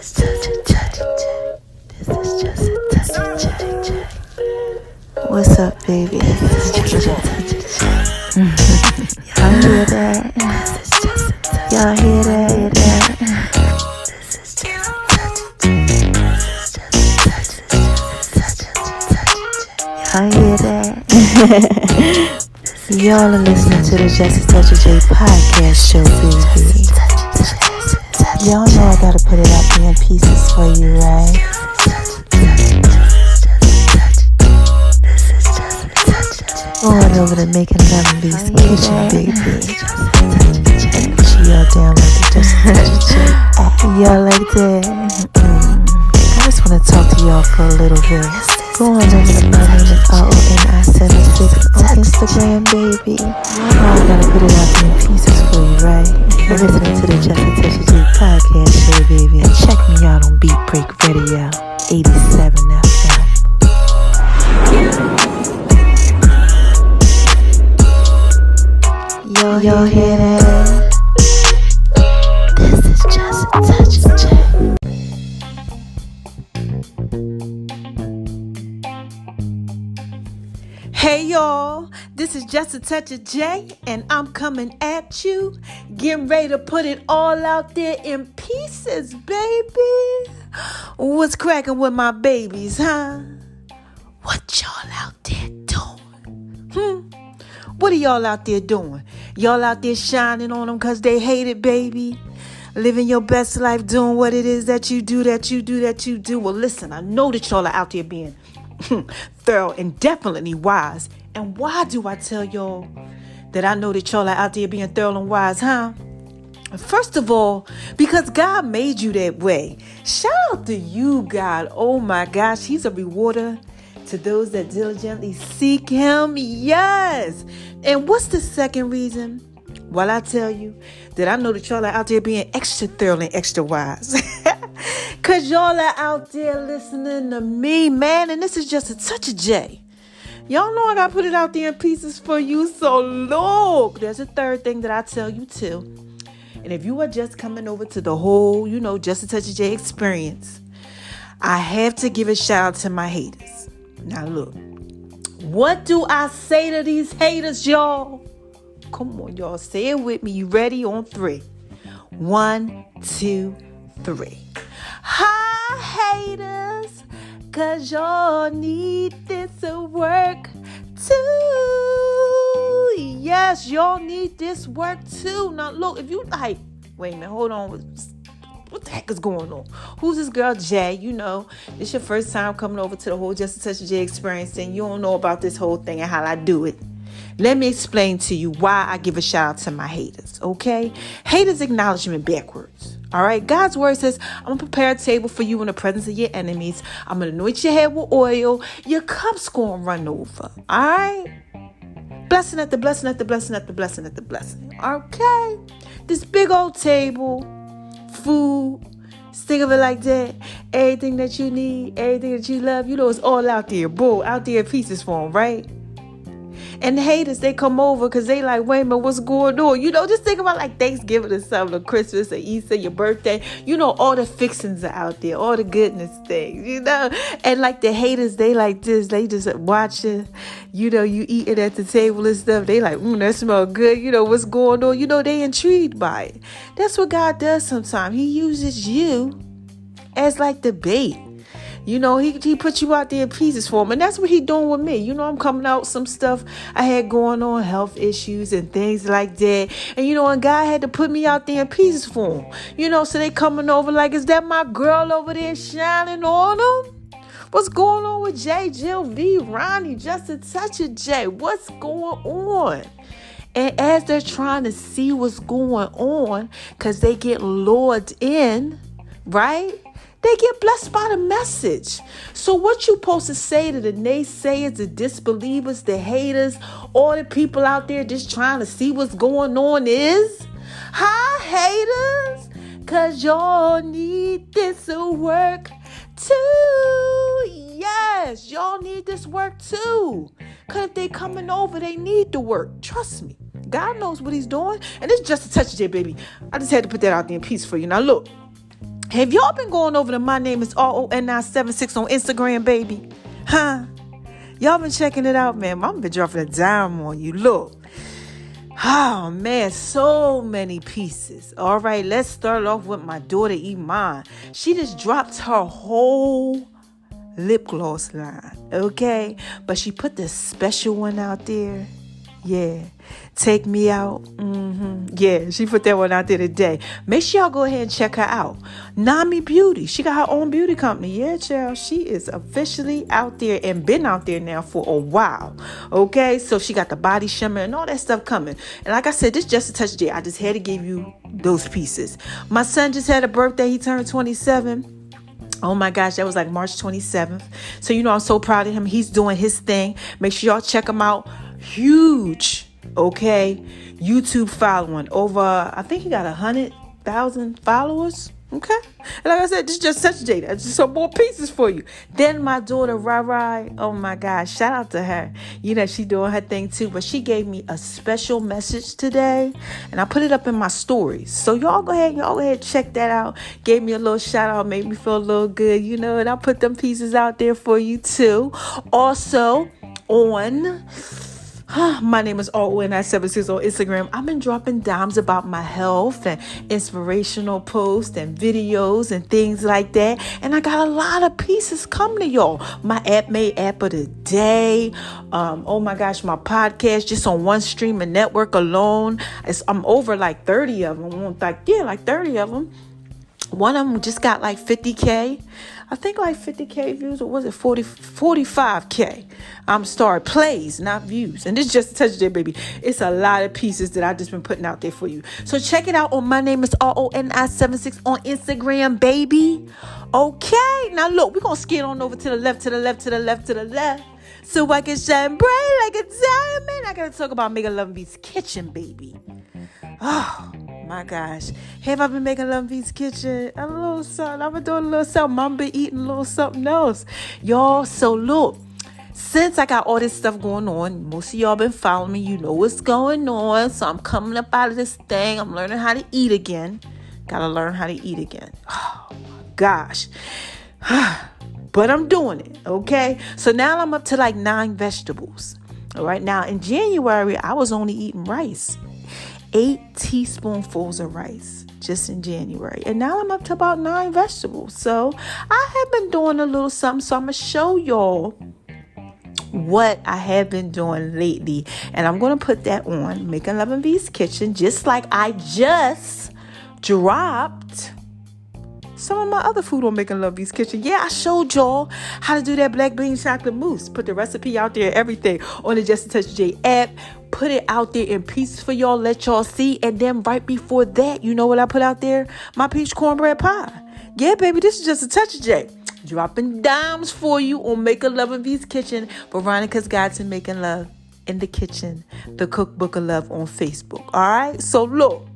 is just a touch. This is just a touch. What's up, baby? This is just a touch. Y'all hear that? Y'all hear that? This is just a touch. Y'all hear that? Y'all are listening to the Just a Touch of J podcast show, baby. Y'all know I gotta put it up in pieces for you, right? Going over to making Lemonbee's kitchen, baby. Put y'all down like the Just a Touch of J. Y'all like that? I just wanna talk to y'all for a little bit. Go on over to my name is RONI76 on Instagram, baby. Y'all know I gotta put it out in pieces for you, right? You're listening to the Just a Touch of J podcast show, baby. And check me out on Beat Break Radio, 87 FM. Y'all hear that? This is Just a Touch of J. Hey y'all, this is Just a Touch of J, and I'm coming at you, getting ready to put it all out there in pieces, baby. What's cracking with my babies, huh? What y'all out there doing? What are y'all out there doing? Y'all out there shining on them because they hate it, baby? Living your best life, doing what it is that you do. Well, listen, I know that y'all are out there being thorough and definitely wise. And why do I tell y'all that I know that y'all are out there being thorough and wise, huh? First of all, because God made you that way. Shout out to you, God. Oh my gosh, He's a rewarder to those that diligently seek Him. Yes. And what's the second reason? Well, I tell you that I know that y'all are out there being extra thorough and extra wise. Because y'all are out there listening to me, man. And this is Just a Touch of J. Y'all know I got to put it out there in pieces for you. So look, there's a third thing that I tell you too. And if you are just coming over to the whole, Just a Touch of J experience, I have to give a shout out to my haters. Now look, what do I say to these haters, y'all? Come on, y'all. Say it with me. You ready? On 3. 1, 2, 3. Hi, haters. Cause y'all need this work too. Yes, y'all need this work too. Now, look, if you like, wait a minute, hold on. What the heck is going on? Who's this girl, Jay? It's your first time coming over to the whole Just a Touch of J experience, and you don't know about this whole thing and how I do it. Let me explain to you why I give a shout out to my haters, okay? Haters acknowledgement backwards, all right? God's word says, I'm going to prepare a table for you in the presence of your enemies. I'm going to anoint your head with oil. Your cup's going to run over, all right? Blessing at the blessing at the blessing at the blessing at the blessing, okay? This big old table, food, think of it like that. Everything that you need, everything that you love, it's all out there, boo, out there in pieces for them, right? And the haters, they come over because they like, wait a minute, what's going on? Just think about like Thanksgiving or something, or Christmas or Easter, your birthday. All the fixings are out there, all the goodness things, And like the haters, they like this. They just watching, you eating at the table and stuff. They like, that smells good. What's going on? They intrigued by it. That's what God does sometimes. He uses you as like the bait. He put you out there in pieces for him. And that's what he doing with me. I'm coming out with some stuff I had going on, health issues and things like that. And, and God had to put me out there in pieces for him. So they coming over like, is that my girl over there shining on them? What's going on with J, Jill, V, Ronnie, Just a Touch of J? What's going on? And as they're trying to see what's going on, because they get lured in, right? They get blessed by the message. So what you supposed to say to the naysayers, the disbelievers, the haters, all the people out there just trying to see what's going on is, hi, haters, because y'all need this work too. Yes, y'all need this work too. Because if they coming over, they need the work. Trust me. God knows what he's doing. And it's Just a Touch of J, baby. I just had to put that out there in peace for you. Now, look. Have y'all been going over to My Name is RON976 on Instagram, baby? Huh? Y'all been checking it out, man. I'm been dropping a dime on you. Look. Oh, man, so many pieces. All right, let's start off with my daughter, Iman. She just dropped her whole lip gloss line, okay? But she put this special one out there. Yeah, Take Me Out. Yeah, she put that one out there today. Make sure y'all go ahead and check her out. Nami Beauty. She got her own beauty company. Yeah, child. She is officially out there and been out there now for a while. Okay, so she got the body shimmer and all that stuff coming. And like I said, this just a touch day. I just had to give you those pieces. My son just had a birthday. He turned 27. Oh my gosh, that was like March 27th. So, I'm so proud of him. He's doing his thing. Make sure y'all check him out. Huge, okay, YouTube following. Over, I think he got 100,000 followers. Okay. And like I said, this is just such data. It's just some more pieces for you. Then my daughter, Rai, oh my gosh, shout out to her. She doing her thing too. But she gave me a special message today. And I put it up in my stories. So y'all go ahead, check that out. Gave me a little shout out, made me feel a little good, and I put them pieces out there for you too. Also on My Name is RON976 on Instagram. I've been dropping dimes about my health and inspirational posts and videos and things like that. And I got a lot of pieces coming to y'all. My app of the day. Oh my gosh, my podcast just on one streaming network alone. I'm over like 30 of them. Like 30 of them. One of them just got like 50K. I think like 50K views, or was it 45K? I'm sorry, plays, not views. And this is just a touch there, baby. It's a lot of pieces that I've just been putting out there for you. So check it out on My Name is RONI76 on Instagram, baby. Okay, now look, we're going to skid on over to the left. So I can shine bright like a diamond. I got to talk about Making Love and Beats Kitchen, baby. Oh, my gosh. Have I been making Love and Beats Kitchen? A little something. I've been doing a little something. I've been eating a little something else. Y'all, so look. Since I got all this stuff going on, most of y'all been following me. You know what's going on. So I'm coming up out of this thing. I'm learning how to eat again. Gotta learn how to eat again. Oh, my gosh. But I'm doing it, okay? So now I'm up to like 9 vegetables. All right, now in January, I was only eating rice. 8 teaspoonfuls of rice just in January. And now I'm up to about 9 vegetables. So I have been doing a little something. So I'm going to show y'all what I have been doing lately. And I'm going to put that on Making Love and Beats Kitchen, just like I just dropped some of my other food on Making Love Beats Kitchen. Yeah, I showed y'all how to do that black bean chocolate mousse. Put the recipe out there, everything on the Just a Touch J app. Put it out there in pieces for y'all, let y'all see. And then right before that, you know what I put out there? My peach cornbread pie. Yeah, baby, this is Just a Touch of J. Dropping dimes for you on Making Love and Beats Kitchen. Veronica's Guide to Making Love in the Kitchen. The Cookbook of Love on Facebook. All right? So look.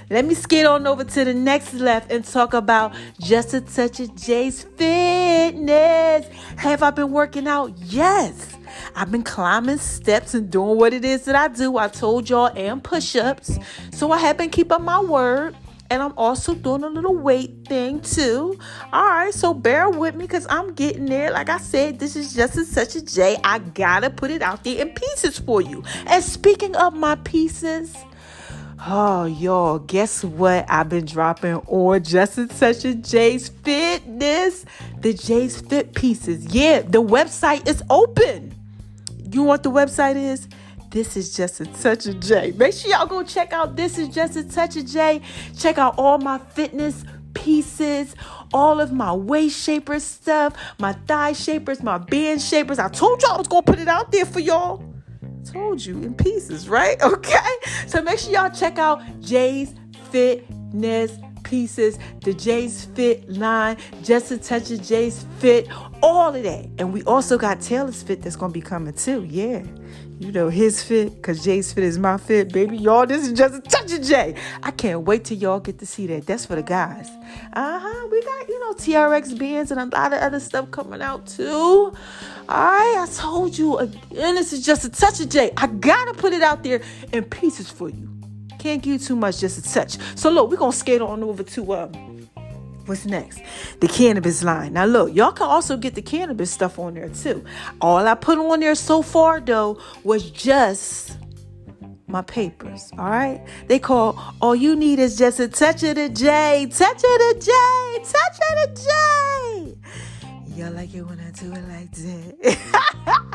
Let me skate on over to the next left and talk about Just a Touch of J's fitness. Have I been working out? Yes. I've been climbing steps and doing what it is that I do. I told y'all, and push-ups. So I have been keeping my word. And I'm also doing a little weight thing too. All right, so bear with me because I'm getting there. Like I said, this is Just a Touch of J. I gotta put it out there in pieces for you. And speaking of my pieces, oh, y'all, guess what I've been dropping on Just a Touch of J's Fitness? The J's Fit pieces. Yeah, the website is open. You know what the website is? This is Just a Touch of J. Make sure y'all go check out This is Just a Touch of J. Check out all my fitness pieces, all of my waist shaper stuff, my thigh shapers, my band shapers. I told y'all I was going to put it out there for y'all. Told you in pieces, right? Okay. So make sure y'all check out J's Fitness pieces, the J's Fit line, Just a Touch of J's Fit, all of that. And we also got Taylor's Fit that's going to be coming too. Yeah. You know his fit, because Jay's Fit is my fit, baby. Y'all, this is Just a Touch of J. I can't wait till y'all get to see that. That's for the guys. We got, TRX bands and a lot of other stuff coming out too. All right, I told you again, this is Just a Touch of J. I got to put it out there in pieces for you. Can't give you too much, just a touch. So look, we're going to skate on over to What's next? The cannabis line. Now look, y'all can also get the cannabis stuff on there too. All I put on there so far though was just my papers. All right. They call all you need is just a touch of the J. Touch of the J. Touch of the J. Y'all like it when I do it like that.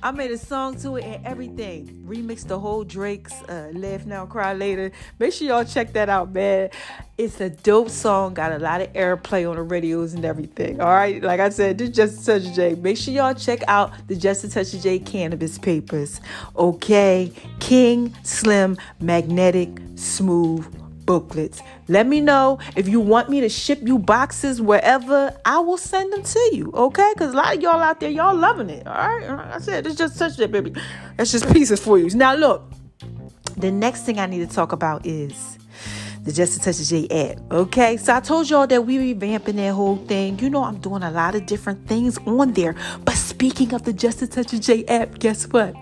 I made a song to it and everything. Remixed the whole Drake's Laugh Now, Cry Later. Make sure y'all check that out, man. It's a dope song. Got a lot of airplay on the radios and everything. All right. Like I said, this is Just a Touch of J. Make sure y'all check out the Just a Touch of J cannabis papers. Okay. King, Slim, Magnetic, Smooth booklets. Let me know if you want me to ship you boxes wherever. I will send them to you, okay? Because a lot of y'all out there, y'all loving it, all right? Like I said, it's just such that, baby. That's just pieces for you. Now, look, the next thing I need to talk about is the Just a Touch of J app, okay? So I told y'all that we revamping that whole thing. You know, I'm doing a lot of different things on there. But speaking of the Just a Touch of J app, guess what?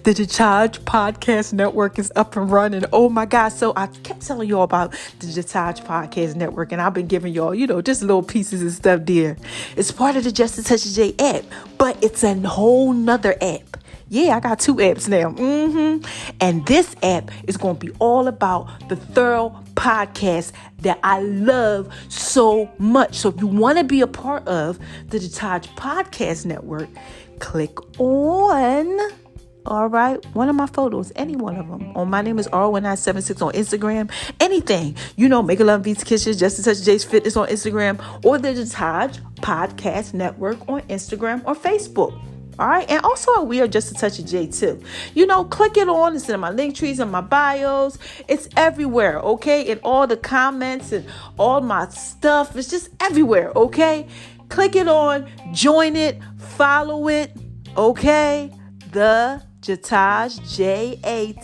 The Charge Podcast Network is up and running. Oh my God. So I kept telling y'all about the Charge Podcast Network, and I've been giving y'all, you know, just little pieces and stuff there. It's part of the Just a Touch of J app, but it's a whole nother app. Yeah, I got 2 apps now. And this app is going to be all about the thorough podcast that I love so much. So if you want to be a part of the Detach Podcast Network, click on, all right, one of my photos, any one of them. My name is R1976 on Instagram. Anything, you know, Make a Love Beats Kitchen, Just a Touch of J's Fitness on Instagram, or the Detach Podcast Network on Instagram or Facebook. All right. And also we are Just a Touch of J too. You know, click it on. It's in my link trees and my bios. It's everywhere. Okay. In all the comments and all my stuff. It's just everywhere. Okay. Click it on. Join it. Follow it. Okay. The Jatoj,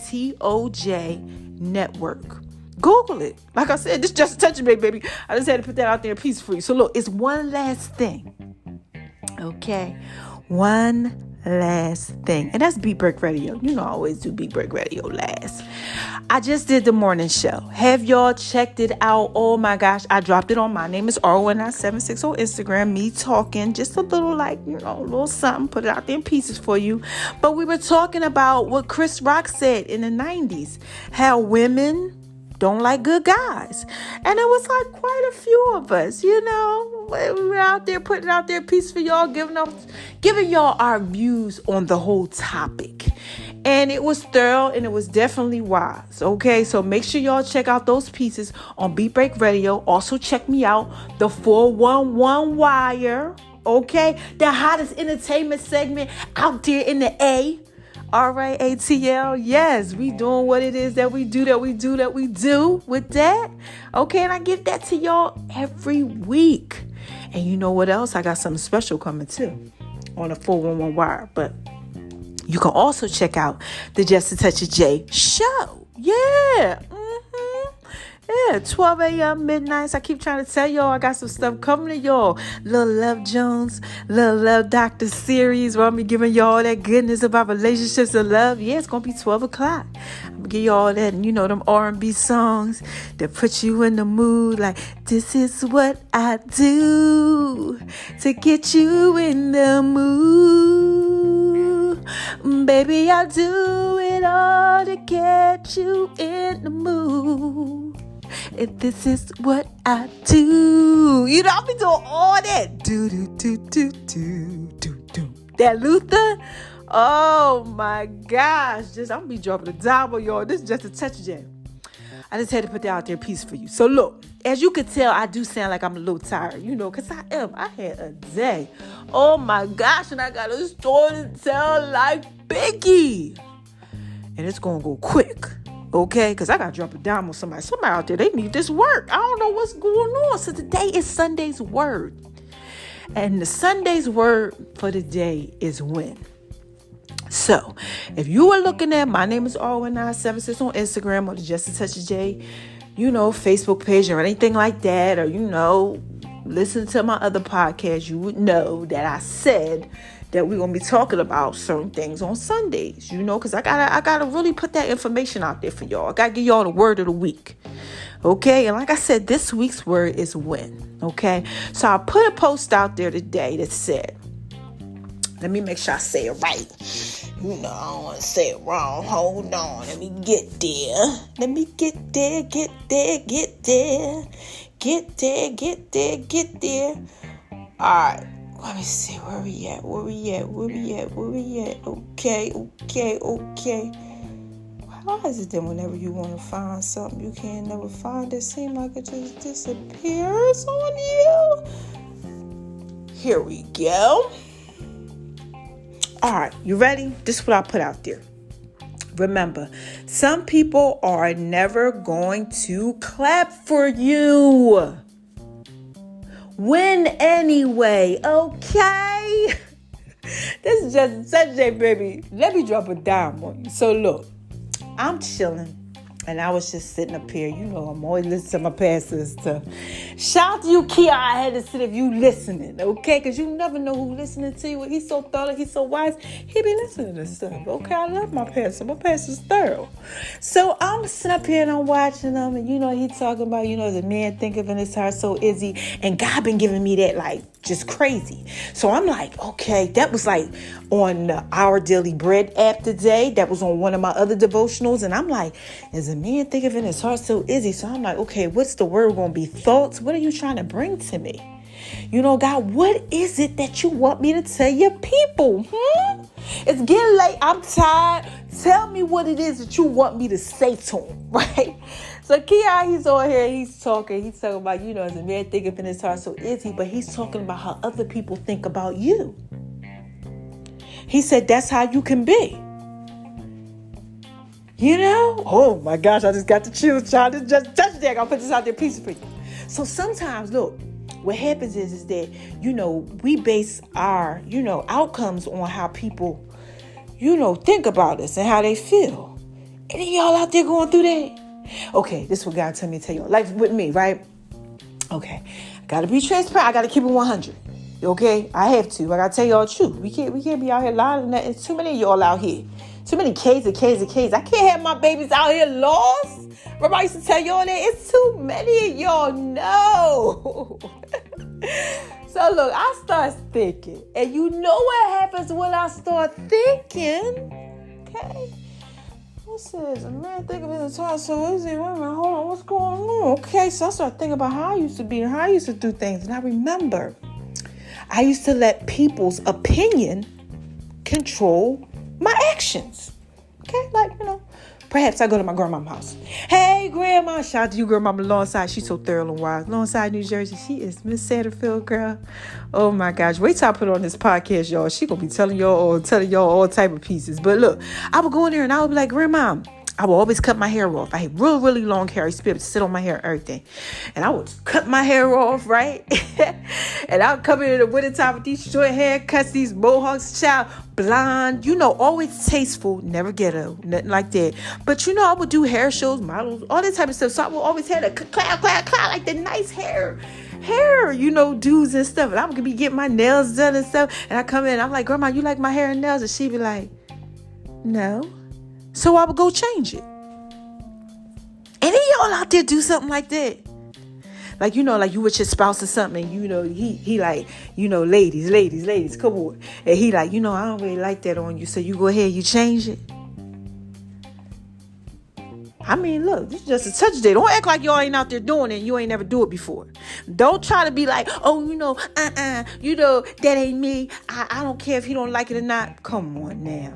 Jatoj Network. Google it. Like I said, this is Just a Touch of J, baby. I just had to put that out there a piece for you. So look, it's one last thing. Okay. One last thing. And that's Beat Break Radio. You know I always do Beat Break Radio last. I just did the morning show. Have y'all checked it out? Oh my gosh. I dropped it on My Name is R1976 on Instagram. Me talking. Just a little like, you know, a little something. Put it out there in pieces for you. But we were talking about what Chris Rock said in the 90s. How women don't like good guys. And it was like quite a few of us, you know. We were out there putting out their piece for y'all, giving y'all our views on the whole topic. And it was thorough and it was definitely wise. Okay, so make sure y'all check out those pieces on Beat Break Radio. Also check me out, the 411 Wire. Okay, the hottest entertainment segment out there in the A. All right, ATL. Yes, we doing what it is that we do with that. Okay, and I give that to y'all every week. And you know what else? I got something special coming too on the 411 Wire. But you can also check out the Just a Touch of J show. Yeah. Yeah, 12 a.m. midnights. I keep trying to tell y'all I got some stuff coming to y'all. Little Love Jones, Little Love Doctor series where I'm be giving y'all that goodness about relationships and love. Yeah, it's going to be 12 o'clock. I'm going to give y'all that, you know, them R&B songs that put you in the mood. Like, this is what I do to get you in the mood. Baby, I'll do it all to get you in the mood. And this is what I do. You know, I'll be doing all that. Do. That Luther. Oh my gosh. I'm going to be dropping a dime on y'all. This is Just a Touch of J. I just had to put that out there piece for you. So look, as you can tell, I do sound like I'm a little tired, you know, because I am. I had a day. Oh my gosh. And I got a story to tell like Biggie. And it's going to go quick. Okay, because I got to drop a dime on somebody. Somebody out there, they need this work. I don't know what's going on. So today is Sunday's word. And the Sunday's word for the day is win. So if you were looking at My Name is R1976 on Instagram or the Just a Touch of J, you know, Facebook page or anything like that, or, you know, listen to my other podcast, you would know that I said that we're going to be talking about certain things on Sundays, you know, because I gotta really put that information out there for y'all. I got to give y'all the word of the week. Okay, and like I said, this week's word is win. Okay, so I put a post out there today that said, let me make sure I say it right. I don't want to say it wrong. Hold on, let me get there. Let me get there. Alright, let me see, where we at? Okay. Why is it that whenever you want to find something, you can't never find it? Seems like it just disappears on you. Here we go. Alright, you ready? This is what I put out there. Remember, some people are never going to clap for you. Win anyway, okay? This is just such a baby. Let me drop a dime on you. So look, I'm chilling. And I was just sitting up here. I'm always listening to my pastor's stuff. Shout out to you, Kia. I had to sit if you listening, okay? Because you never know who's listening to you. He's so thorough. He's so wise. He be listening to stuff, okay? I love my pastor. My pastor's thorough. So I'm sitting up here and I'm watching him. And, he's talking about, the man thinketh in his heart, so is he. And God been giving me that, just crazy. So I'm like, okay, that was on Our Daily Bread app today. That was on one of my other devotionals. And I'm like, is a man thinketh in his heart, so is he. So I'm like, okay, what's the word going to be? Thoughts? What are you trying to bring to me? God, what is it that you want me to tell your people? It's getting late. I'm tired. Tell me what it is that you want me to say to him, right? So Kia, he's on here, he's talking about, as a man thinketh in his heart, so is he. But he's talking about how other people think about you. He said that's how you can be. Oh my gosh, I just got the chills, child. Just touch that. I'll put this out there piece for you. So sometimes, look, what happens is that, we base our, outcomes on how people, think about us and how they feel. Any y'all out there going through that? Okay, this is what God told me to tell you. Like with me, right? Okay, I got to be transparent. I got to keep it 100. Okay, I have to. I got to tell y'all the truth. We can't be out here lying. There's too many of y'all out here. Too many K's. I can't have my babies out here lost. Remember, I used to tell y'all that it's too many of y'all. No. So look, I start thinking, and you know what happens when I start thinking? Okay. What says a man think of his heart, so is he? Wait a minute, hold on, what's going on? Okay, so I start thinking about how I used to be and how I used to do things, and I remember I used to let people's opinion control my actions. Okay, perhaps I go to my grandma's house. Hey, grandma. Shout out to you, grandma Longside. She's so thorough and wise. Longside, New Jersey. She is Miss Satterfield, girl. Oh, my gosh. Wait till I put on this podcast, y'all. She going to be telling y'all all type of pieces. But look, I would go in there and I would be like, Grandma, I would always cut my hair off. I had really, really long hair. I used to be able to sit on my hair and everything. And I would cut my hair off, right? And I would come in the wintertime with these short haircuts, these mohawks, child, blonde, always tasteful, never ghetto, nothing like that. But, I would do hair shows, models, all that type of stuff. So I would always have the clap, like the nice hair, dudes and stuff. And I would be getting my nails done and stuff. And I come in, I'm like, Grandma, you like my hair and nails? And she'd be like, no. So I would go change it. Any y'all out there do something like that? Like you with your spouse or something, and he like, ladies, come on. And he like, I don't really like that on you. So you go ahead, you change it. I mean, look, this is just a touch day. Don't act like y'all ain't out there doing it and you ain't never do it before. Don't try to be like, oh, that ain't me. I don't care if he don't like it or not. Come on now.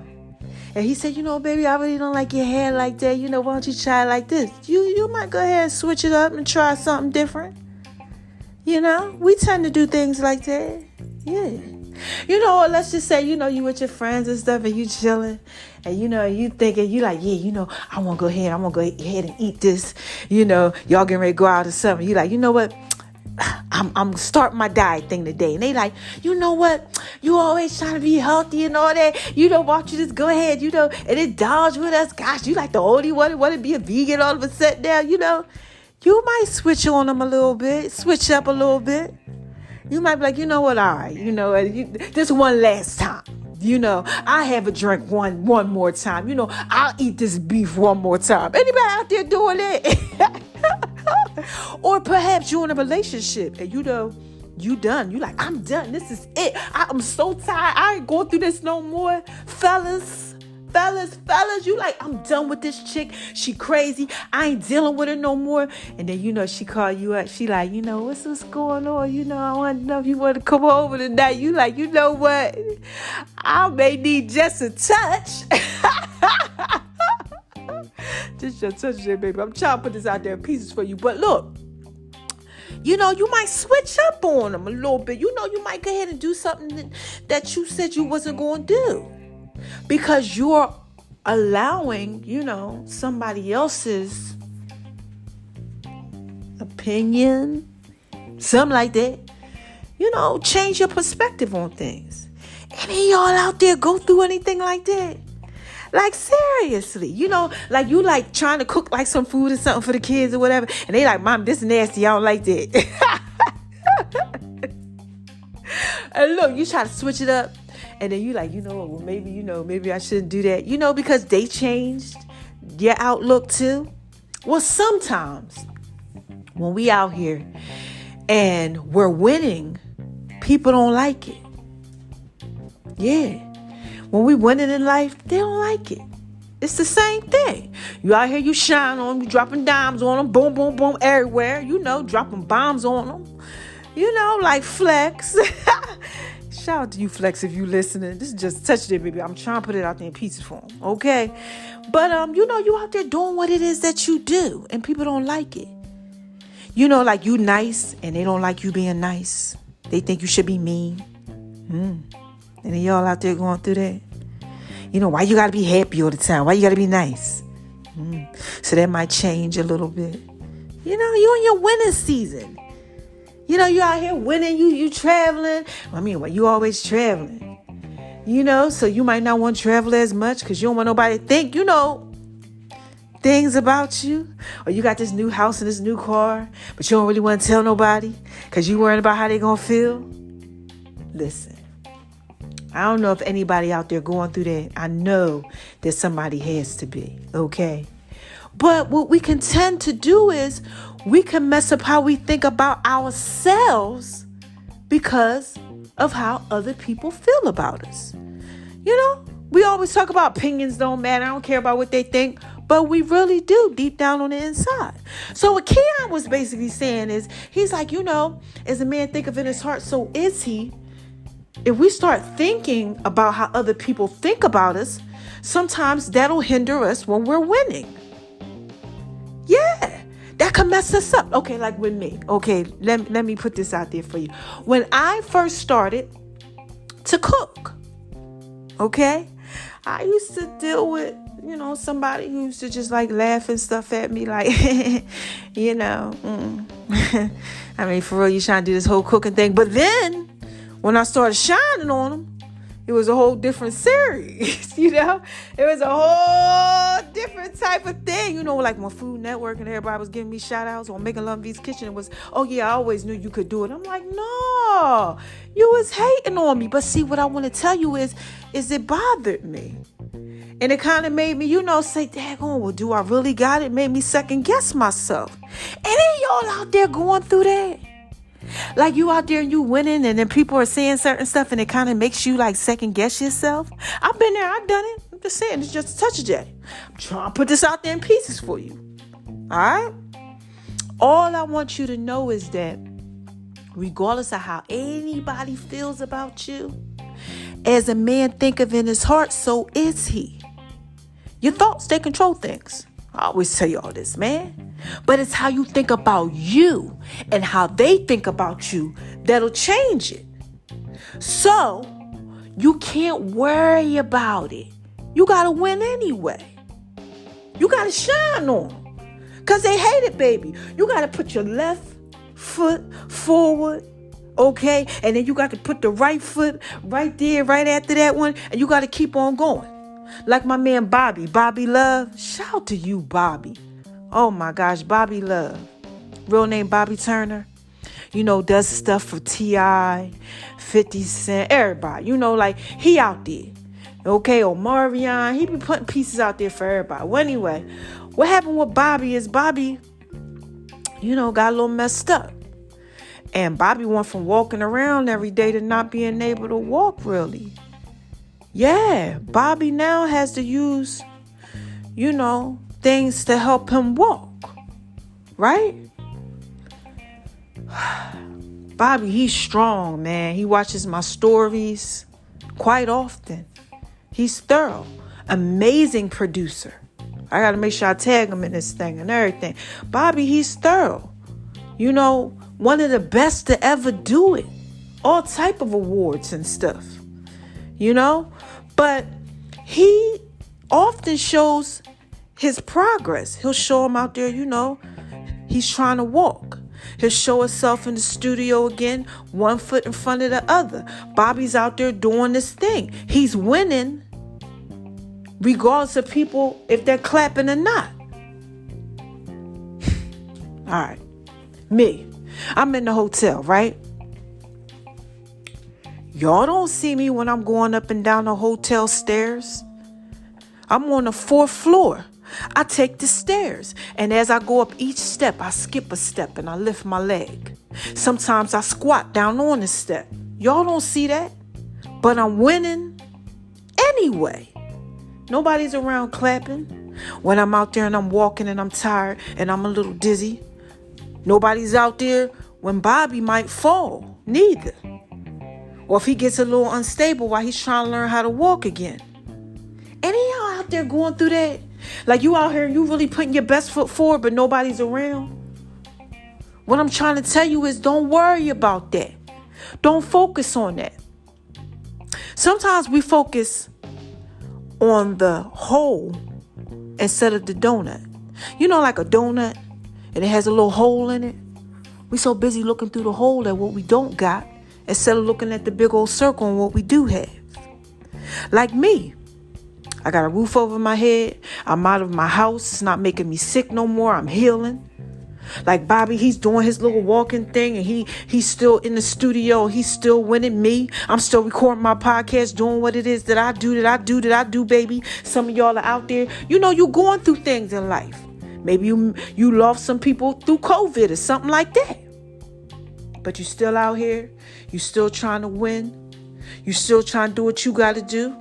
And he said, baby, I really don't like your hair like that. Why don't you try it like this? You might go ahead and switch it up and try something different. We tend to do things like that. Yeah. Or let's just say, you with your friends and stuff and you chilling and, you thinking, you like, yeah, I want to go ahead and eat this. Y'all getting ready to go out or something. You like, you know what? I'm starting my diet thing today. And they like, you know what? You always trying to be healthy and all that. Why don't you just go ahead, and indulge with us. Gosh, you like the only one want to be a vegan all of a sudden now, You might switch on them a little bit, switch up a little bit. You might be like, you know what? All right, this one last time. I have a drink one more time. I'll eat this beef one more time. Anybody out there doing that? Or perhaps you're in a relationship and you done. You like, I'm done. This is it. I'm so tired. I ain't going through this no more. Fellas, you like, I'm done with this chick. She crazy. I ain't dealing with her no more. And then, she call you up. She like, what's going on? I want to know if you want to come over tonight. You like, you know what? I may need just a touch. Just a touch there, baby. I'm trying to put this out there in pieces for you. But look, you might switch up on them a little bit. You might go ahead and do something that you said you wasn't going to do. Because you're allowing, somebody else's opinion, something like that, change your perspective on things. Any y'all out there go through anything like that? Like, seriously, like you like trying to cook like some food or something for the kids or whatever. And they like, Mom, this nasty. I don't like that. And look, you try to switch it up. And then you like, well, maybe I shouldn't do that. Because they changed your outlook too. Well, sometimes when we out here and we're winning, people don't like it. Yeah. When we winning in life, they don't like it. It's the same thing. You out here, you shine on them, you dropping dimes on them, boom, boom, boom, everywhere. Dropping bombs on them. Like Flex. Shout out to you, Flex, if you listening. This is just touch it, baby. I'm trying to put it out there in pieces for them, okay? But, you out there doing what it is that you do, and people don't like it. Like you nice, and they don't like you being nice. They think you should be mean. And then y'all out there going through that. Why you got to be happy all the time? Why you got to be nice? So that might change a little bit. You in your winning season. You out here winning, you traveling. You always traveling. So you might not want to travel as much because you don't want nobody to think, things about you. Or you got this new house and this new car, but you don't really want to tell nobody because you worrying about how they going to feel. Listen, I don't know if anybody out there going through that. I know that somebody has to be, okay? But what we can tend to do is we can mess up how we think about ourselves because of how other people feel about us. We always talk about opinions don't matter. I don't care about what they think, but we really do deep down on the inside. So what Keon was basically saying is, he's like, as a man thinketh in his heart, so is he. If we start thinking about how other people think about us, sometimes that'll hinder us when we're winning. Yeah, that can mess us up. Okay, like with me. Okay, let me put this out there for you. When I first started to cook, okay, I used to deal with, somebody who used to just like laugh and stuff at me like, for real, you trying to do this whole cooking thing. But then when I started shining on them, it was a whole different series, It was a whole different type of thing, like when Food Network and everybody was giving me shout outs on Making Love V's Kitchen. It was, oh yeah, I always knew you could do it. I'm like, no, you was hating on me. But see, what I want to tell you is it bothered me. And it kind of made me, say, daggone, well, do I really got it? It made me second guess myself. And then y'all out there going through that. Like you out there and you winning and then people are saying certain stuff and it kind of makes you like second guess yourself. I've been there. I've done it. I'm just saying, it's just a touch of that. I'm trying to put this out there in pieces for you. All right? All I want you to know is that regardless of how anybody feels about you, as a man thinketh in his heart, so is he. Your thoughts, they control things. I always tell you all this, man. But it's how you think about you and how they think about you that'll change it. So you can't worry about it. You got to win anyway. You got to shine on them because they hate it, baby. You got to put your left foot forward, okay? And then you got to put the right foot right there, right after that one. And you got to keep on going. Like my man Bobby Love. Shout out to you, Bobby. Oh my gosh, Bobby Love. Real name Bobby Turner. Does stuff for T.I., 50 Cent, everybody. Like he out there. Okay, or Marion. He be putting pieces out there for everybody. Well, anyway, what happened with Bobby is Bobby got a little messed up. And Bobby went from walking around every day to not being able to walk really. Yeah, Bobby now has to use, things to help him walk. Right? Bobby, he's strong, man. He watches my stories quite often. He's thorough. Amazing producer. I got to make sure I tag him in this thing and everything. Bobby, he's thorough. One of the best to ever do it. All type of awards and stuff. But he often shows his progress. He'll show him out there, he's trying to walk. He'll show himself in the studio again, one foot in front of the other. Bobby's out there doing this thing. He's winning regardless of people, if they're clapping or not. All right. Me. I'm in the hotel, right? Y'all don't see me when I'm going up and down the hotel stairs. I'm on the 4th floor. I take the stairs, and as I go up each step, I skip a step and I lift my leg. Sometimes I squat down on the step. Y'all don't see that, but I'm winning anyway. Nobody's around clapping. When I'm out there and I'm walking and I'm tired and I'm a little dizzy, nobody's out there when Bobby might fall, neither. Or if he gets a little unstable while he's trying to learn how to walk again. Any of y'all out there going through that? Like you out here and you really putting your best foot forward, but nobody's around? What I'm trying to tell you is don't worry about that. Don't focus on that. Sometimes we focus on the hole instead of the donut. Like a donut and it has a little hole in it. We so busy looking through the hole at what we don't got instead of looking at the big old circle and what we do have. Like me. I got a roof over my head. I'm out of my house. It's not making me sick no more. I'm healing. Like Bobby, he's doing his little walking thing and he's still in the studio. He's still winning me. I'm still recording my podcast, doing what it is that I do, baby. Some of y'all are out there. You going through things in life. Maybe you lost some people through COVID or something like that. But you still out here. You still trying to win. You still trying to do what you got to do.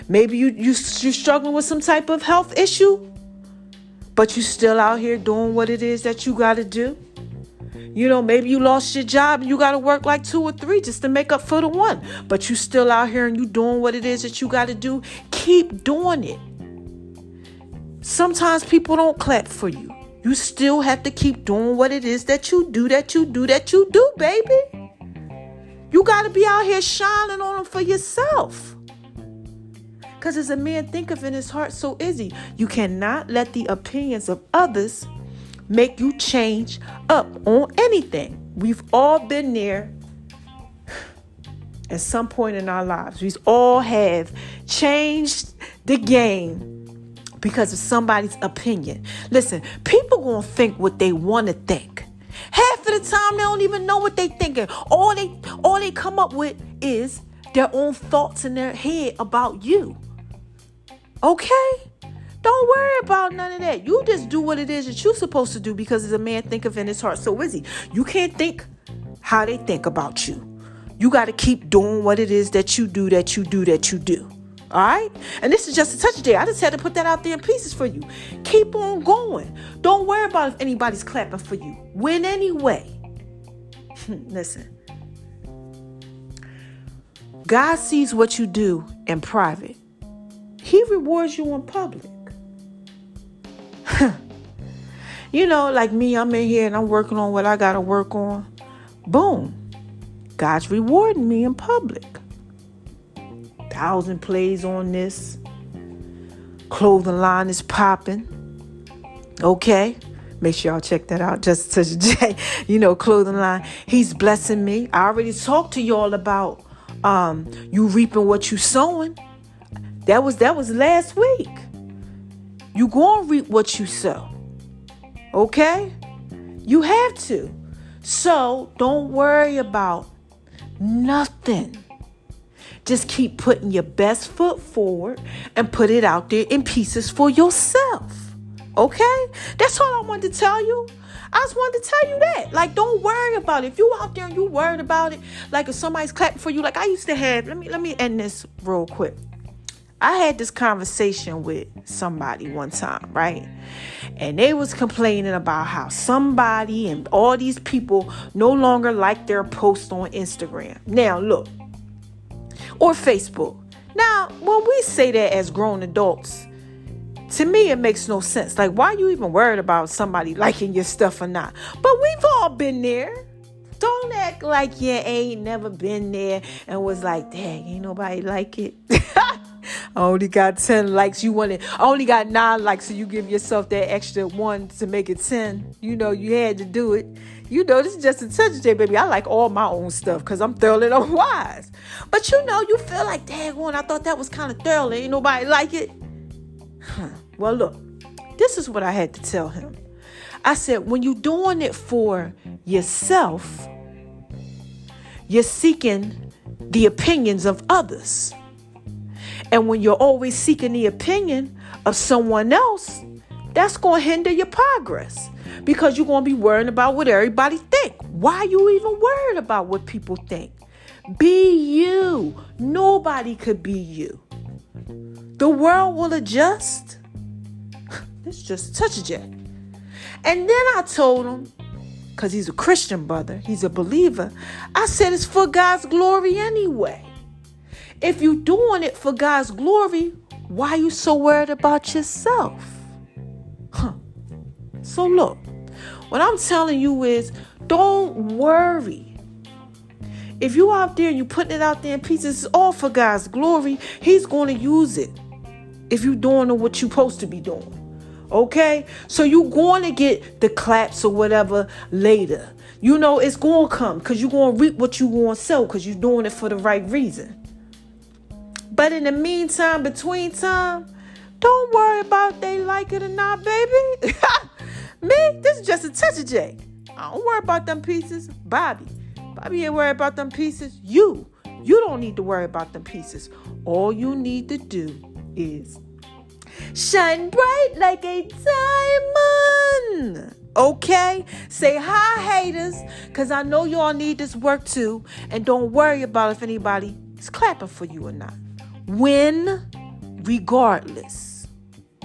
Maybe you're struggling with some type of health issue, but you still out here doing what it is that you got to do. Maybe you lost your job and you got to work like 2 or 3 just to make up for the 1, but you still out here and you doing what it is that you got to do. Keep doing it. Sometimes people don't clap for you. You still have to keep doing what it is that you do, baby. You got to be out here shining on them for yourself. Because as a man thinketh in his heart, so is he. You cannot let the opinions of others make you change up on anything. We've all been there at some point in our lives. We all have changed the game because of somebody's opinion. Listen, people gonna think what they want to think. Half of the time, they don't even know what they thinking. All they come up with is their own thoughts in their head about you. Okay? Don't worry about none of that. You just do what it is that you're supposed to do because as a man thinketh in his heart, so is he. You can't think how they think about you. You got to keep doing what it is that you do. All right? And this is just a touch day. I just had to put that out there in pieces for you. Keep on going. Don't worry about if anybody's clapping for you. Win anyway. Listen. God sees what you do in private. He rewards you in public. Like me, I'm in here and I'm working on what I got to work on. Boom. God's rewarding me in public. 1,000 plays on this. Clothing line is popping. Okay. Make sure y'all check that out. Just Touch J, clothing line. He's blessing me. I already talked to y'all about you reaping what you sowing. That was last week. You gonna reap what you sow. Okay? You have to. So don't worry about nothing. Just keep putting your best foot forward and put it out there in pieces for yourself. Okay? That's all I wanted to tell you. I just wanted to tell you that. Like, don't worry about it. If you out there and you worried about it, like if somebody's clapping for you, like I used to have, let me end this real quick. I had this conversation with somebody one time, right? And they was complaining about how somebody and all these people no longer like their post on Instagram. Now, look, or Facebook. Now, when we say that as grown adults, to me, it makes no sense. Like, why are you even worried about somebody liking your stuff or not? But we've all been there. Don't act like you ain't never been there and was like, dang, ain't nobody like it. I only got 10 likes. I only got 9 likes, so you give yourself that extra 1 to make it 10. You know, you had to do it. You know, this is just a touch day, baby. I like all my own stuff because I'm thoroughly unwise. But you know, you feel like, dang, I thought that was kind of thorough. Ain't nobody like it. Well, look, this is what I had to tell him. I said, when you're doing it for yourself, you're seeking the opinions of others. And when you're always seeking the opinion of someone else, that's going to hinder your progress because you're going to be worrying about what everybody think. Why are you even worried about what people think? Be you. Nobody could be you. The world will adjust. This is just touch a jack. And then I told him, because he's a Christian brother, he's a believer, I said it's for God's glory anyway. If you're doing it for God's glory, why are you so worried about yourself? So look, what I'm telling you is don't worry. If you out there and you putting it out there in pieces, it's all for God's glory. He's going to use it if you're doing what you're supposed to be doing. Okay? So you're going to get the claps or whatever later. You know, it's going to come because you're going to reap what you want to sow because you're doing it for the right reason. But in the meantime, between time, don't worry about if they like it or not, baby. Me, this is just a touch of J. I don't worry about them pieces. Bobby ain't worried about them pieces. You don't need to worry about them pieces. All you need to do is shine bright like a diamond. Okay? Say hi, haters, because I know y'all need this work too. And don't worry about if anybody is clapping for you or not. Win regardless.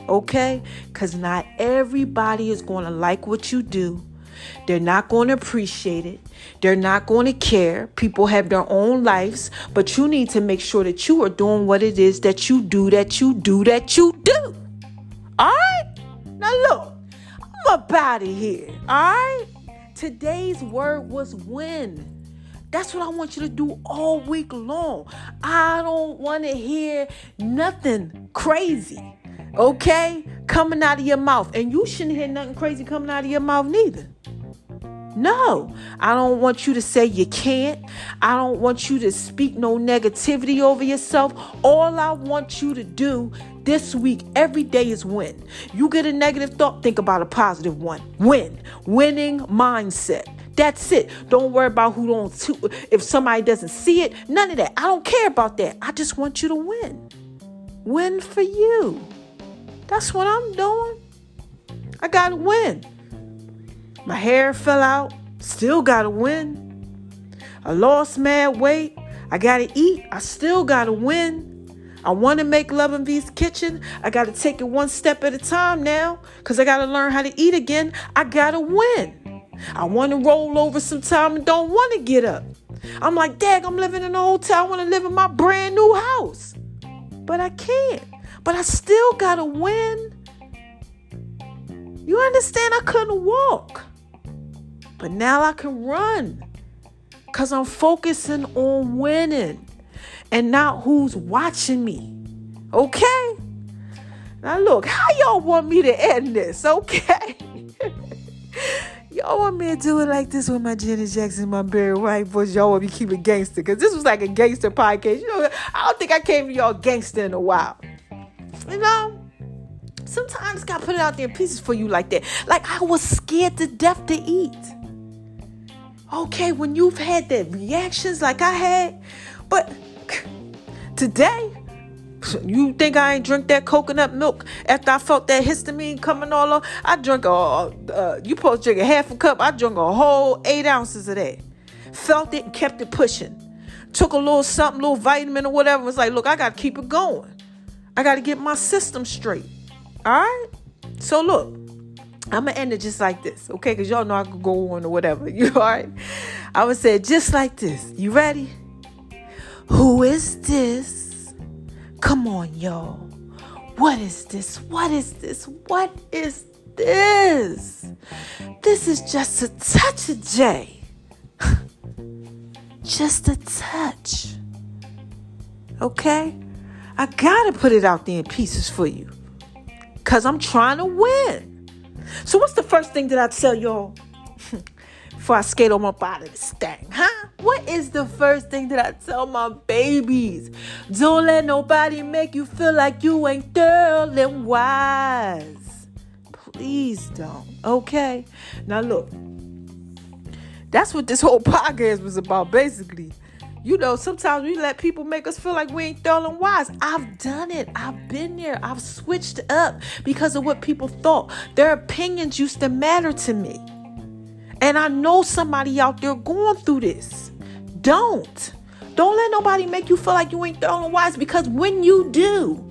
Okay? Because not everybody is going to like what you do. They're not going to appreciate it. They're not going to care. People have their own lives, but you need to make sure that you are doing what it is that you do. All right? Now look, I'm up out of here. All right? Today's word was win. That's what I want you to do all week long. I don't want to hear nothing crazy, okay, coming out of your mouth. And you shouldn't hear nothing crazy coming out of your mouth neither. No, I don't want you to say you can't. I don't want you to speak no negativity over yourself. All I want you to do this week, every day, is win. You get a negative thought, think about a positive one. Winning mindset. That's it. Don't worry about if somebody doesn't see it. None of that. I don't care about that. I just want you to win. Win for you. That's what I'm doing. I got to win. My hair fell out. Still got to win. I lost mad weight. I got to eat. I still got to win. I want to make Love and V's Kitchen. I got to take it one step at a time now because I got to learn how to eat again. I got to win. I want to roll over sometime and don't want to get up. I'm like, dang, I'm living in a hotel. I want to live in my brand new house. But I can't. But I still got to win. You understand? I couldn't walk. But now I can run. Because I'm focusing on winning. And not who's watching me. Okay? Now look, how y'all want me to end this? Okay? Y'all want me to do it like this with my Janet Jackson, my Barry White voice? Y'all want me to keep it gangster? Because this was like a gangster podcast. You know, I don't think I came to y'all gangster in a while. You know? Sometimes God put it out there in pieces for you like that. Like I was scared to death to eat. Okay, when you've had that reactions like I had. But today, You think I ain't drink that coconut milk after I felt that histamine coming all over? I drank you supposed to drink a half a cup. I drank a whole 8 ounces of that. Felt it and kept it pushing. Took a little something, little vitamin or whatever. Was like, look, I got to keep it going. I got to get my system straight. All right? So look, I'm going to end it just like this, okay? Because y'all know I could go on or whatever. You all right? I would say it just like this. You ready? Who is this? Come on, y'all. What is this? What is this? What is this? This is just a touch of J. Just a touch. Okay? I gotta put it out there in pieces for you. Because I'm trying to win. So what's the first thing that I tell y'all before I skate on up out of this thing? Huh? What is the first thing that I tell my babies? Don't let nobody make you feel like you ain't thorough and wise. Please don't. Okay? Now look. That's what this whole podcast was about, basically. You know, sometimes we let people make us feel like we ain't thorough and wise. I've done it. I've been there. I've switched up because of what people thought. Their opinions used to matter to me. And I know somebody out there going through this. Don't let nobody make you feel like you ain't thorough and wise, because when you do,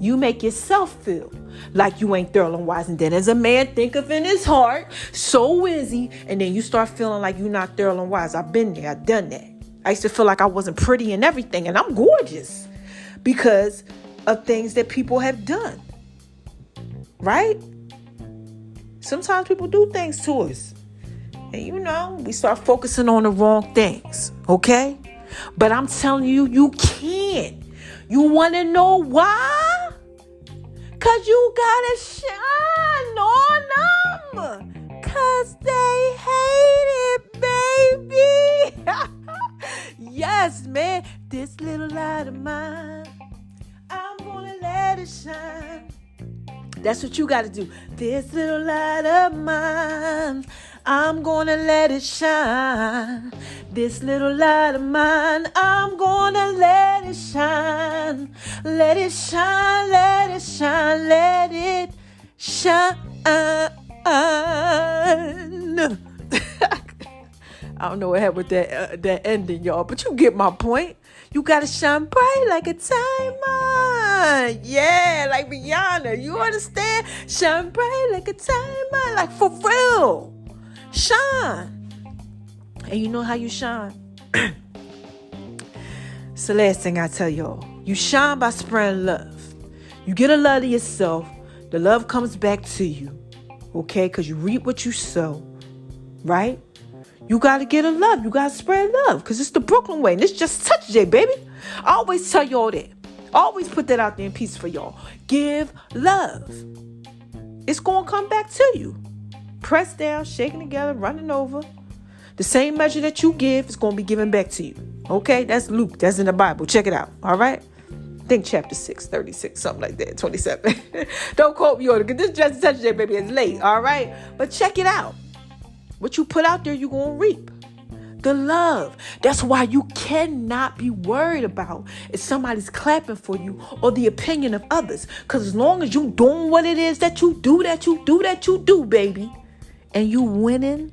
you make yourself feel like you ain't thorough and wise. And then as a man thinketh in his heart, so is he. And then you start feeling like you're not thorough and wise. I've been there. I've done that. I used to feel like I wasn't pretty and everything. And I'm gorgeous because of things that people have done. Right? Sometimes people do things to us. And you know, we start focusing on the wrong things. Okay? But I'm telling you, you can't. You want to know why? Because you got to shine on them. Because they hate it, baby. Yes, man. This little light of mine, I'm going to let it shine. That's what you got to do. This little light of mine, I'm going to let it shine. This little light of mine, I'm going to let it shine. Let it shine, let it shine, let it shine. I don't know what happened with that ending, y'all, but you get my point. You gotta shine bright like a diamond. Yeah, like Rihanna. You understand? Shine bright like a diamond, like for real. Shine. And you know how you shine? It's the last thing I tell y'all. You shine by spreading love. You get a love of yourself. The love comes back to you. Okay? Because you reap what you sow. Right? You got to get a love. You got to spread love. Because it's the Brooklyn way. And it's just touch J, baby. I always tell y'all that. I always put that out there in peace for y'all. Give love. It's going to come back to you. Pressed down, shaking together, running over. The same measure that you give is going to be given back to you. Okay? That's Luke. That's in the Bible. Check it out. All right? I think chapter 6, 36, something like that. 27. Don't quote me on it. Because this just touch J, baby. It's late. All right? But check it out. What you put out there, you're going to reap. The love. That's why you cannot be worried about if somebody's clapping for you or the opinion of others. Because as long as you doing what it is that you do, baby, and you winning,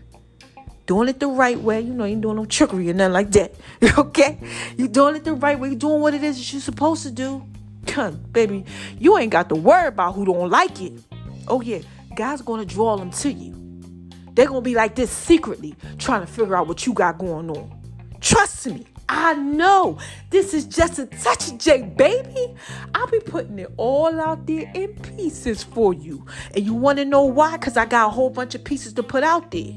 doing it the right way. You know, you ain't doing no trickery or nothing like that. Okay? You doing it the right way. You doing what it is that you're supposed to do. Baby, you ain't got to worry about who don't like it. Oh, yeah. God's going to draw them to you. They're going to be like this secretly trying to figure out what you got going on. Trust me. I know. This is just a touch of J, baby. I'll be putting it all out there in pieces for you. And you want to know why? Because I got a whole bunch of pieces to put out there.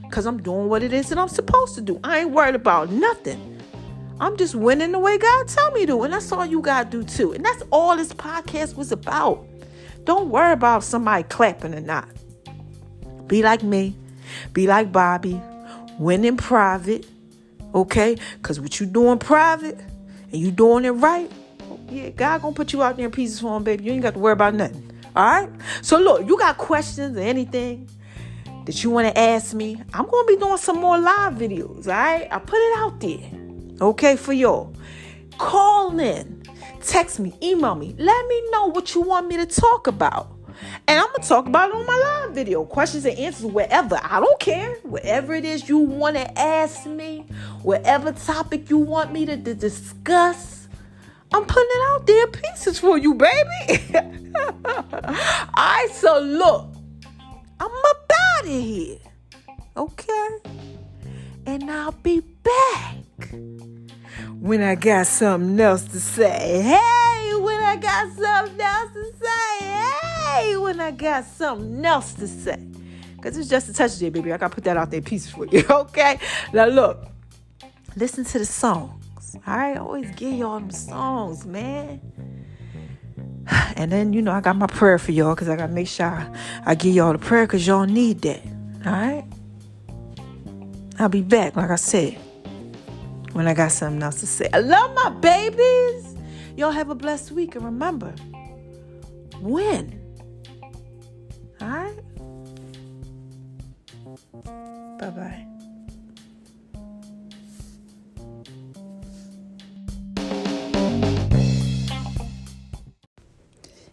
Because I'm doing what it is that I'm supposed to do. I ain't worried about nothing. I'm just winning the way God tell me to. And that's all you got to do too. And that's all this podcast was about. Don't worry about if somebody clapping or not. Be like me. Be like Bobby. Win in private. Okay? Because what you doing private and you doing it right, yeah, God gonna put you out there in pieces for him, baby. You ain't got to worry about nothing. All right? So look, you got questions or anything that you want to ask me, I'm going to be doing some more live videos. All right? I put it out there. Okay? For y'all. Call in. Text me, email me. Let me know what you want me to talk about. And I'm going to talk about it on my live video. Questions and answers, wherever. I don't care. Whatever it is you want to ask me, whatever topic you want me to discuss, I'm putting it out there in pieces for you, baby. Alright, so look. I'm up out of here. Okay? And I'll be back when I got something else to say. Hey, when I got something else to say. Hey, when I got something else to say. Because it's just a touch day, baby. I got to put that out there pieces for you, okay? Now, look. Listen to the songs. All right? I always give y'all them songs, man. And then, you know, I got my prayer for y'all because I got to make sure I give y'all the prayer because y'all need that. All right? I'll be back, like I said, when I got something else to say. I love my babies. Y'all have a blessed week. And remember, win. All right? Bye-bye.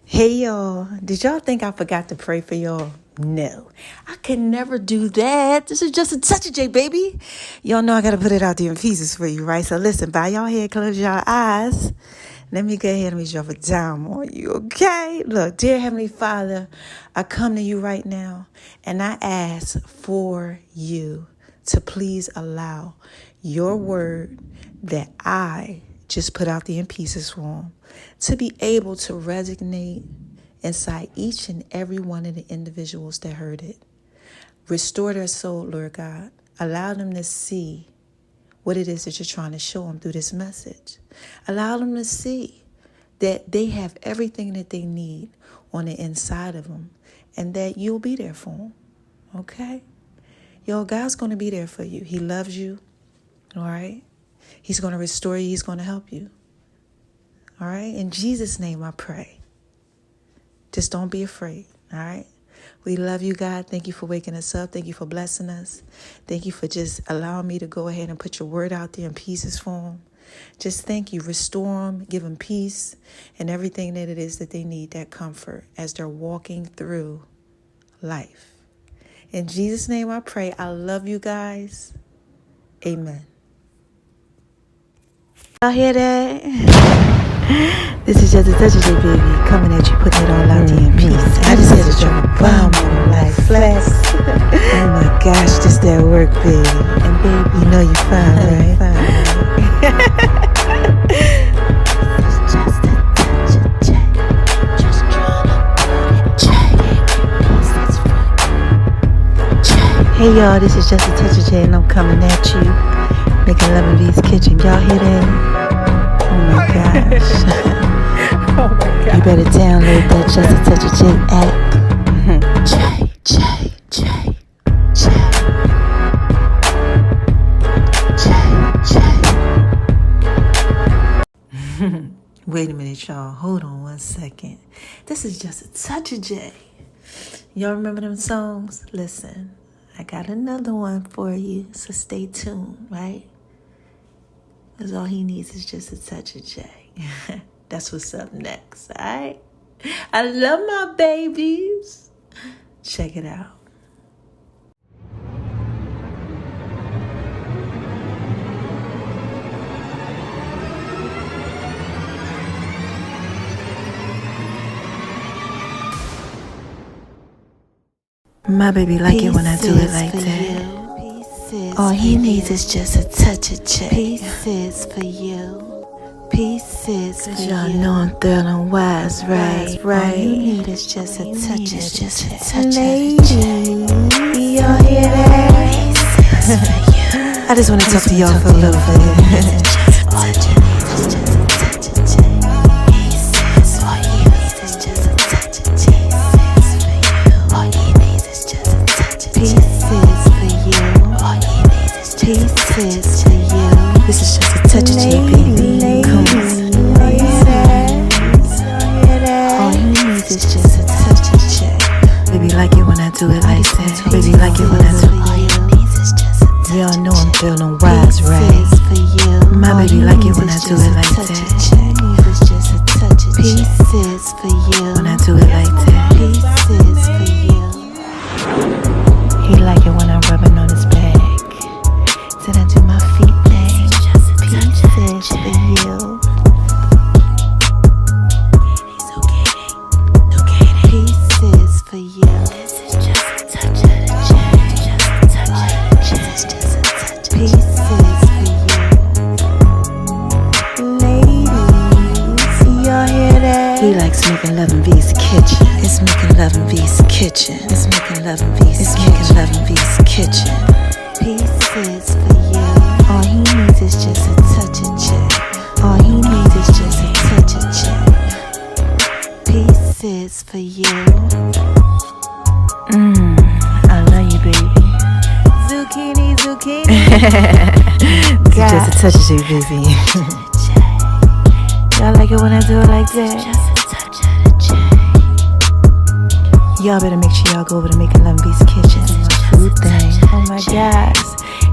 Hey, y'all. Did y'all think I forgot to pray for y'all? No, I can never do that. This is just a touch of J, baby. Y'all know I got to put it out there in pieces for you, right? So listen, bow y'all head, close y'all eyes. Let me go ahead and reach over down on you, okay? Look, dear Heavenly Father, I come to you right now, and I ask for you to please allow your word that I just put out there in pieces form to be able to resonate inside each and every one of the individuals that heard it. Restore their soul, Lord God. Allow them to see what it is that you're trying to show them through this message. Allow them to see that they have everything that they need on the inside of them and that you'll be there for them. Okay? Yo, God's going to be there for you. He loves you. All right? He's going to restore you. He's going to help you. All right? In Jesus' name I pray. Just don't be afraid, all right? We love you, God. Thank you for waking us up. Thank you for blessing us. Thank you for just allowing me to go ahead and put your word out there in pieces for them. Just thank you. Restore them, give them peace and everything that it is that they need, that comfort as they're walking through life. In Jesus' name I pray. I love you guys. Amen. Y'all hear that? This is just a touch of J, baby, coming at you, putting it all out there in peace. I just had to drop a bomb on them like flex. Oh my gosh, this that work, baby. And baby, you know you fine, right? It's just a touch of J. Just trying to put it J. Hey y'all, this is just a touch of J, and I'm coming at you, making love in V's kitchen. Y'all hear that? Oh my gosh. Oh my God. You better download that Just a Touch of J app. J. Wait a minute, y'all. Hold on one second. This is Just a Touch of J. Y'all remember them songs? Listen, I got another one for you, so stay tuned, right? Because all he needs is just a touch of J. That's what's up next, all right? I love my babies. Check it out. My baby like it when I do it like that. All he needs is just a touch of J. Pieces for you. Pieces for you. Y'all know I'm thrilling wise, right? All you need is just a touch of J. Ladies, y'all hear that? I just want to talk to y'all for a little bit. All you need is just a touch of J. Pieces for you. It's just a touch of J. All you need is just a touch of J. Pieces for you. Pieces for you. This is just a touch of J, baby. Come on. All you need is just a touch of J. Baby, like it when I do it like that. Baby, like it when I do it. Y'all know I'm feeling wise, right? My baby like it when I do it like that. Pieces for you. When I do it like that. Pieces for you. He like it when I'm rubbing on his back. Then I do my feet thing. Pieces for you. Pieces for you. This is just a touch of the chain. Just a touch. Pieces for you. Ladies, y'all hear that? He likes making love in V's kitchen. It's making love in V's kitchen. It's making love in V's kitchen. It's making love in V's kitchen. Pieces for you. All he needs is just a touch of check. All he needs is just a touch of check. Pieces for you. I love you, baby. Zucchini. This is just a touch of you, baby. Y'all like it when I do it like that? Y'all better make sure y'all go over to Making Love in V's kitchen. It's my food thing. Oh my gosh.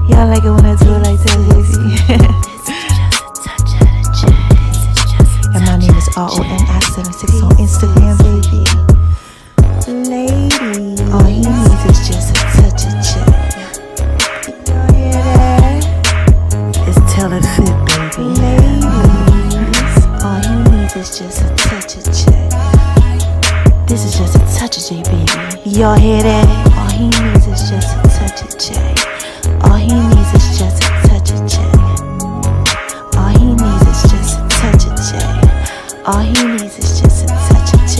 Y'all like it when I do it like that, baby? And my name is RONI76 on Instagram, baby. Lady, all he needs is just a touch of check. Y'all hear that? It's tell it fit, baby. Ladies, all he needs is just a touch of check. This is just a touch of J, baby. Y'all hear that? All he needs is just a touch of J. All he needs is just a touch of J. All he needs is just a touch of J. All he needs is just a touch of J.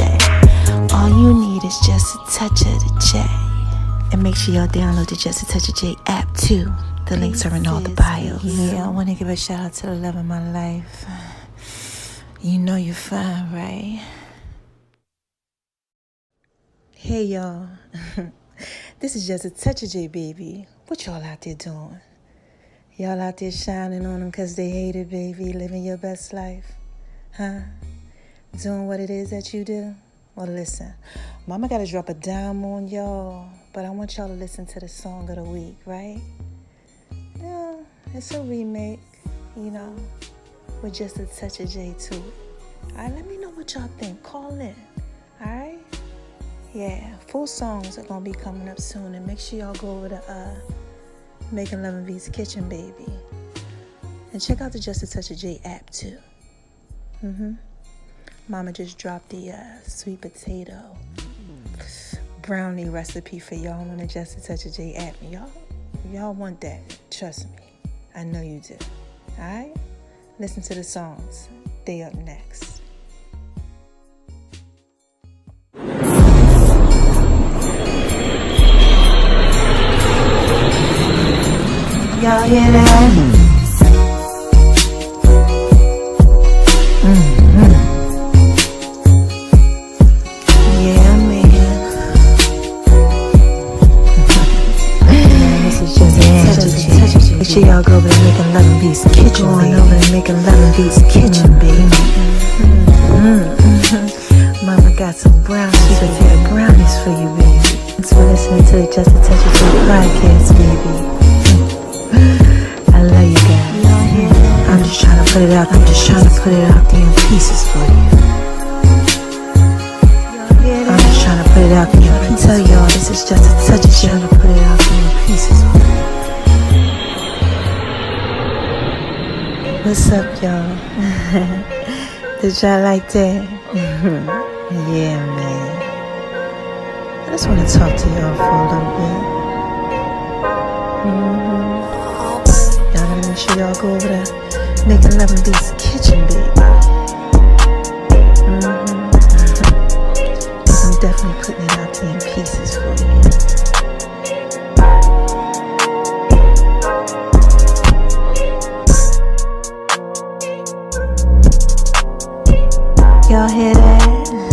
All you need is just a touch of the J. And make sure y'all download the Just a Touch of J app too. The links are in all the bios. Yeah, I want to give a shout out to the love of my life. You know you're fine, right? Hey y'all. This is Just a Touch of J, baby. What y'all out there doing? Y'all out there shining on them because they hate it, baby. Living your best life. Huh? Doing what it is that you do? Well, listen. Mama got to drop a dime on y'all. But I want y'all to listen to the song of the week, right? Yeah, it's a remake, you know, with Just a Touch of J too. Alright, let me know what y'all think. Call in. Alright? Yeah, full songs are going to be coming up soon. And make sure y'all go over to Making Love in V's kitchen, baby. And check out the Just a Touch of J app too. Mama just dropped the sweet potato brownie recipe for y'all on the Just a Touch of J app. And y'all want that. Trust me. I know you do. Alright? Listen to the songs. They up next. Y'all hear that? Yeah, man. This is just a touch of J. Make sure y'all go over to Making Love in V's kitchen, baby. Going over to Making Love in V's kitchen, baby. Mama got some brownies, sweet potato brownies for you, baby. Thanks for listening to the Just a Touch of J podcast, baby. I love you guys. I'm just trying to put it out. I'm just trying to put it out there in pieces for you. I'm just trying to put it out there. I tell y'all this is just a touch of J. Trying to put it out there in pieces for you. What's up, y'all? Did y'all like that? Yeah, man. I just want to talk to y'all for a little bit. Y'all gotta make sure y'all go over there Making Love in V's kitchen, baby. Cause I'm definitely putting it out there in pieces for you. Y'all hear that?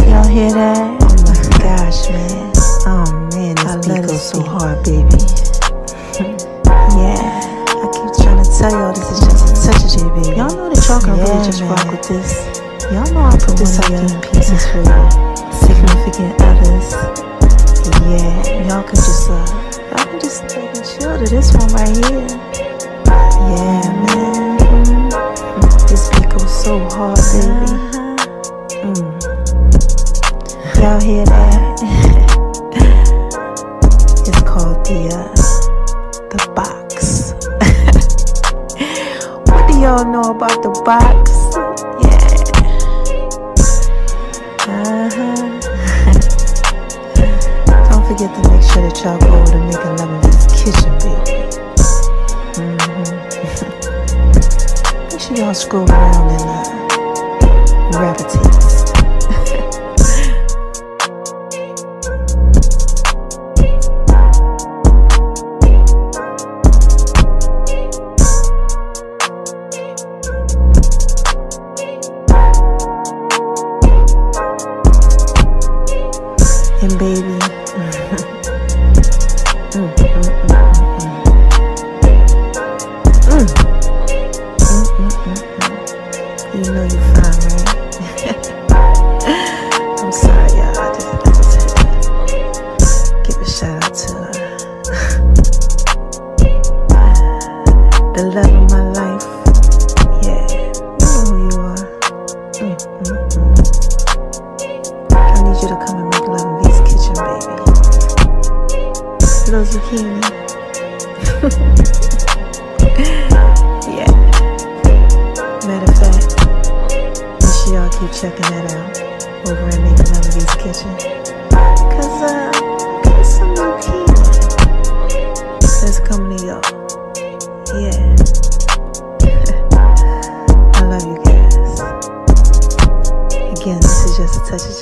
Y'all hear that? Oh my gosh, man. Oh man, this beat goes so hard, baby. Yeah, I keep trying to tell y'all this is just a touch of J, baby. Y'all know that y'all can really just rock with this. Y'all know I put this out there in pieces for you. Significant others. Yeah, y'all can just take and chill to this one right here. Yeah, man. This beat goes so hard, baby. Y'all hear that? It's called the box. What do y'all know about the box? Yeah. Don't forget to make sure that y'all go over to Making Love in This Kitchen, baby. Make sure y'all scroll around and grab a taste. And baby, you know you're fine, right? I'm sorry, y'all. I just had to give a shout out to the love of my life. Yeah, you know who you are. I need you to come and make love in V's kitchen, baby. Little zucchini. Yeah. Matter of fact, make sure y'all keep checking that out over at Making Love in V's kitchen. Cause got some new healing that's coming to y'all. Yeah. I love you guys. Again, this is just a touch of